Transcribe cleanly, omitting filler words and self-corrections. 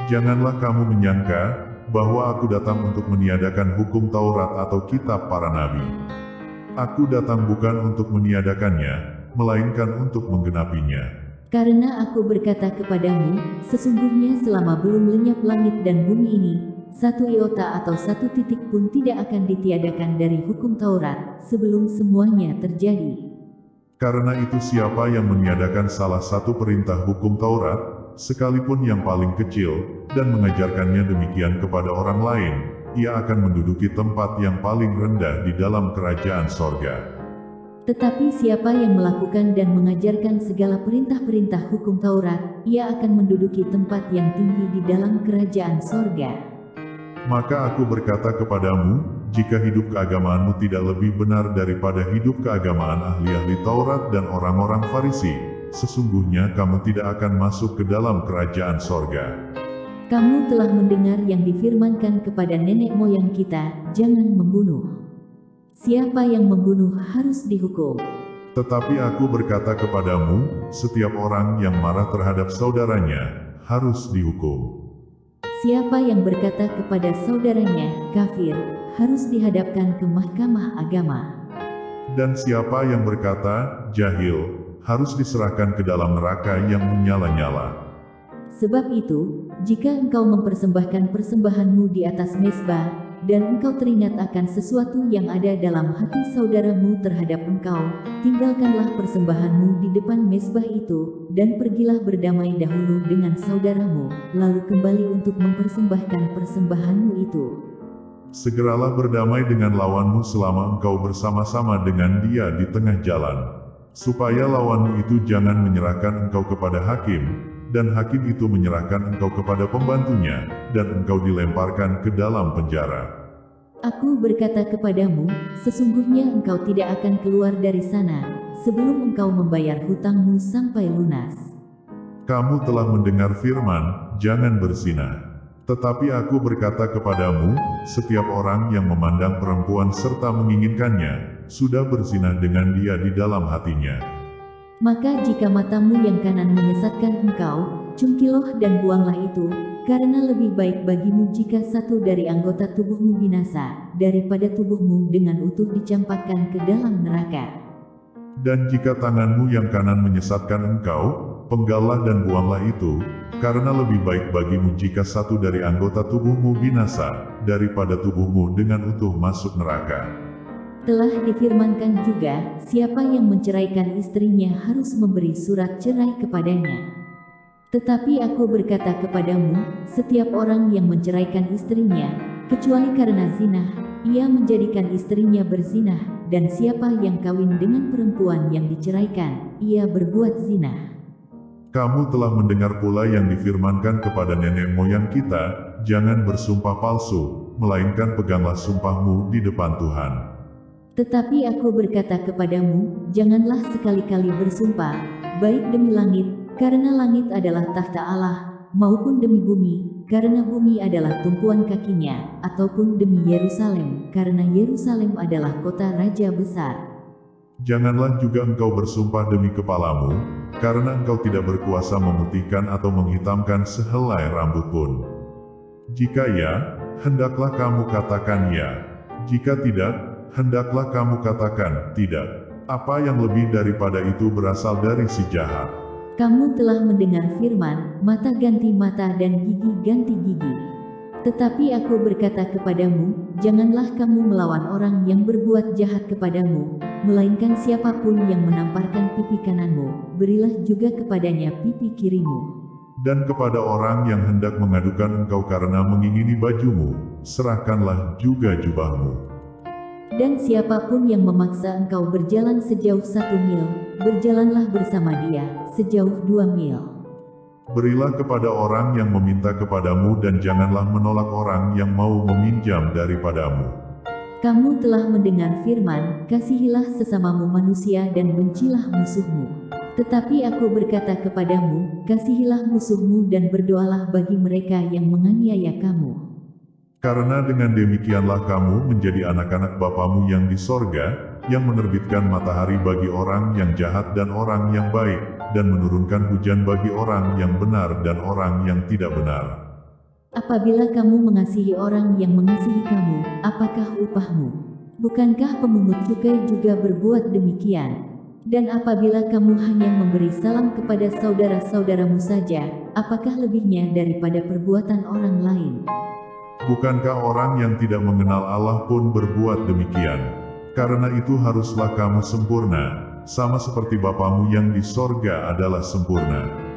Janganlah kamu menyangka bahwa aku datang untuk meniadakan hukum Taurat atau kitab para nabi. Aku datang bukan untuk meniadakannya, melainkan untuk menggenapinya. Karena aku berkata kepadamu, sesungguhnya selama belum lenyap langit dan bumi ini, satu iota atau satu titik pun tidak akan ditiadakan dari hukum Taurat, sebelum semuanya terjadi. Karena itu siapa yang meniadakan salah satu perintah hukum Taurat, sekalipun yang paling kecil, dan mengajarkannya demikian kepada orang lain, ia akan menduduki tempat yang paling rendah di dalam kerajaan sorga. Tetapi siapa yang melakukan dan mengajarkan segala perintah-perintah hukum Taurat, ia akan menduduki tempat yang tinggi di dalam kerajaan sorga. Maka aku berkata kepadamu, jika hidup keagamaanmu tidak lebih benar daripada hidup keagamaan ahli-ahli Taurat dan orang-orang Farisi, sesungguhnya kamu tidak akan masuk ke dalam kerajaan sorga. Kamu telah mendengar yang difirmankan kepada nenek moyang kita, jangan membunuh. Siapa yang membunuh harus dihukum. Tetapi aku berkata kepadamu, setiap orang yang marah terhadap saudaranya, harus dihukum. Siapa yang berkata kepada saudaranya, kafir, harus dihadapkan ke mahkamah agama. Dan siapa yang berkata, jahil, harus diserahkan ke dalam neraka yang menyala-nyala. Sebab itu, jika engkau mempersembahkan persembahanmu di atas mezbah, dan engkau teringat akan sesuatu yang ada dalam hati saudaramu terhadap engkau, tinggalkanlah persembahanmu di depan mezbah itu, dan pergilah berdamai dahulu dengan saudaramu, lalu kembali untuk mempersembahkan persembahanmu itu. Segeralah berdamai dengan lawanmu selama engkau bersama-sama dengan dia di tengah jalan, supaya lawanmu itu jangan menyerahkan engkau kepada hakim, dan hakim itu menyerahkan engkau kepada pembantunya, dan engkau dilemparkan ke dalam penjara. Aku berkata kepadamu, sesungguhnya engkau tidak akan keluar dari sana, sebelum engkau membayar hutangmu sampai lunas. Kamu telah mendengar firman, jangan berzina. Tetapi aku berkata kepadamu, setiap orang yang memandang perempuan serta menginginkannya, sudah berzina dengan dia di dalam hatinya. Maka jika matamu yang kanan menyesatkan engkau, cungkiloh dan buanglah itu, karena lebih baik bagimu jika satu dari anggota tubuhmu binasa, daripada tubuhmu dengan utuh dicampakkan ke dalam neraka. Dan jika tanganmu yang kanan menyesatkan engkau, penggallah dan buanglah itu, karena lebih baik bagimu jika satu dari anggota tubuhmu binasa, daripada tubuhmu dengan utuh masuk neraka. Telah difirmankan juga, siapa yang menceraikan istrinya harus memberi surat cerai kepadanya. Tetapi aku berkata kepadamu, setiap orang yang menceraikan istrinya, kecuali karena zina, ia menjadikan istrinya berzinah, dan siapa yang kawin dengan perempuan yang diceraikan, ia berbuat zina. Kamu telah mendengar pula yang difirmankan kepada nenek moyang kita, jangan bersumpah palsu, melainkan peganglah sumpahmu di depan Tuhan. Tetapi aku berkata kepadamu, janganlah sekali-kali bersumpah, baik demi langit, karena langit adalah tahta Allah, maupun demi bumi, karena bumi adalah tumpuan kakinya, ataupun demi Yerusalem, karena Yerusalem adalah kota raja besar. Janganlah juga engkau bersumpah demi kepalamu, karena engkau tidak berkuasa memutihkan atau menghitamkan sehelai rambut pun. Jika ya, hendaklah kamu katakan ya. Jika tidak, hendaklah kamu katakan tidak. Apa yang lebih daripada itu berasal dari si jahat. Kamu telah mendengar firman, mata ganti mata dan gigi ganti gigi. Tetapi aku berkata kepadamu, janganlah kamu melawan orang yang berbuat jahat kepadamu, melainkan siapapun yang menamparkan pipi kananmu, berilah juga kepadanya pipi kirimu. Dan kepada orang yang hendak mengadukan engkau karena mengingini bajumu, serahkanlah juga jubahmu. Dan siapapun yang memaksa engkau berjalan sejauh 1 mil, berjalanlah bersama dia, sejauh 2 mil. Berilah kepada orang yang meminta kepadamu dan janganlah menolak orang yang mau meminjam daripadamu. Kamu telah mendengar firman, kasihilah sesamamu manusia dan bencilah musuhmu. Tetapi aku berkata kepadamu, kasihilah musuhmu dan berdoalah bagi mereka yang menganiaya kamu. Karena dengan demikianlah kamu menjadi anak-anak Bapamu yang di sorga, yang menerbitkan matahari bagi orang yang jahat dan orang yang baik, dan menurunkan hujan bagi orang yang benar dan orang yang tidak benar. Apabila kamu mengasihi orang yang mengasihi kamu, apakah upahmu? Bukankah pemungut cukai juga berbuat demikian? Dan apabila kamu hanya memberi salam kepada saudara-saudaramu saja, apakah lebihnya daripada perbuatan orang lain? Bukankah orang yang tidak mengenal Allah pun berbuat demikian? Karena itu haruslah kamu sempurna, sama seperti Bapamu yang di sorga adalah sempurna.